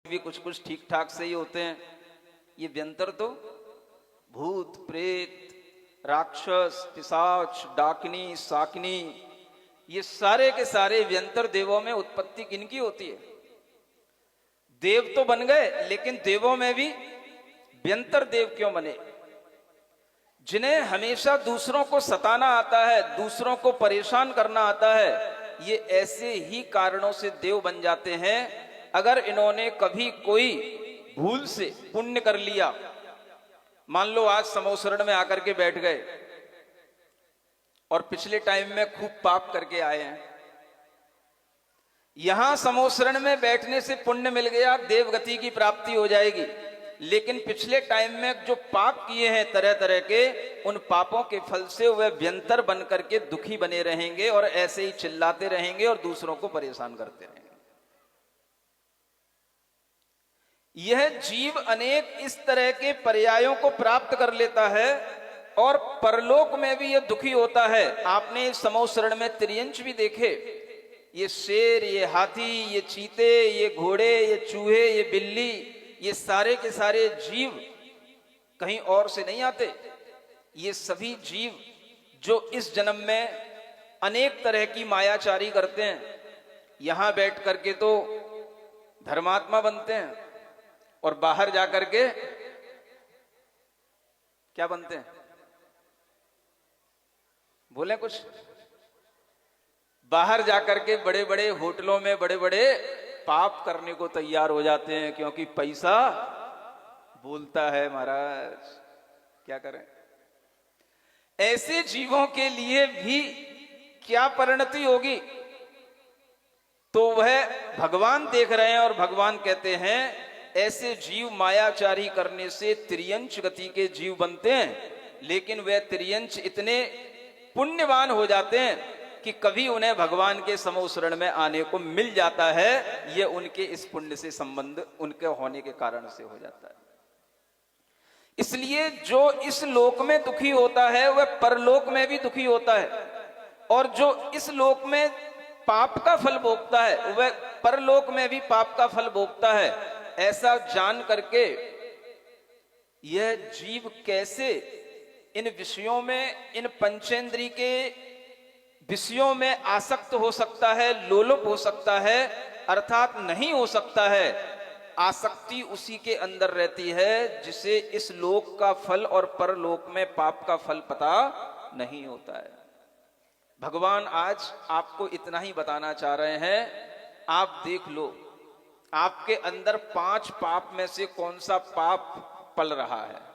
भी कुछ कुछ ठीक ठाक से ही होते हैं। ये व्यंतर तो भूत प्रेत राक्षस पिशाच डाकिनी साकिनी ये सारे के सारे व्यंतर देवों में उत्पत्ति किनकी होती है? देव तो बन गए लेकिन देवों में भी व्यंतर देव क्यों बने? जिन्हें हमेशा दूसरों को सताना आता है, दूसरों को परेशान करना आता है, ये ऐसे ही कारणों से देव बन जाते हैं। अगर इन्होंने कभी कोई भूल से पुण्य कर लिया, मान लो आज समोसरण में आकर के बैठ गए और पिछले टाइम में खूब पाप करके आए हैं, यहां समोसरण में बैठने से पुण्य मिल गया, देवगति की प्राप्ति हो जाएगी। लेकिन पिछले टाइम में जो पाप किए हैं तरह तरह के, उन पापों के फल से वह व्यंतर बन करके दुखी बने रहेंगे और ऐसे ही चिल्लाते रहेंगे और दूसरों को परेशान करते रहेंगे। यह जीव अनेक इस तरह के पर्यायों को प्राप्त कर लेता है और परलोक में भी यह दुखी होता है। आपने समोसरण में त्रियंच भी देखे, ये शेर, ये हाथी, ये चीते, ये घोड़े, ये चूहे, ये बिल्ली, ये सारे के सारे जीव कहीं और से नहीं आते। ये सभी जीव जो इस जन्म में अनेक तरह की मायाचारी करते हैं, यहां बैठ करके तो धर्मात्मा बनते हैं और बाहर जाकर के क्या बनते हैं? बोले कुछ। बाहर जाकर के बड़े बड़े होटलों में बड़े बड़े पाप करने को तैयार हो जाते हैं, क्योंकि पैसा बोलता है महाराज। क्या करें? ऐसे जीवों के लिए भी क्या परिणति होगी? तो वह भगवान देख रहे हैं और भगवान कहते हैं ऐसे जीव मायाचारी करने से त्रियंच गति के जीव बनते हैं, लेकिन वे त्रियंच इतने पुण्यवान हो जाते हैं कि कभी उन्हें भगवान के समोसरण में आने को मिल जाता है। यह उनके इस पुण्य से संबंध उनके होने के कारण से हो जाता है। इसलिए जो इस लोक में दुखी होता है वह परलोक में भी दुखी होता है, और जो इस लोक में पाप का फल भोगता है वह परलोक में भी पाप का फल भोगता है। ऐसा जान करके यह जीव कैसे इन विषयों में, इन पंचेंद्रिय के विषयों में आसक्त हो सकता है, लोलुप हो सकता है? अर्थात नहीं हो सकता है। आसक्ति उसी के अंदर रहती है जिसे इस लोक का फल और परलोक में पाप का फल पता नहीं होता है। भगवान आज आपको इतना ही बताना चाह रहे हैं। आप देख लो आपके अंदर 5 पाप में से कौन सा पाप पल रहा है।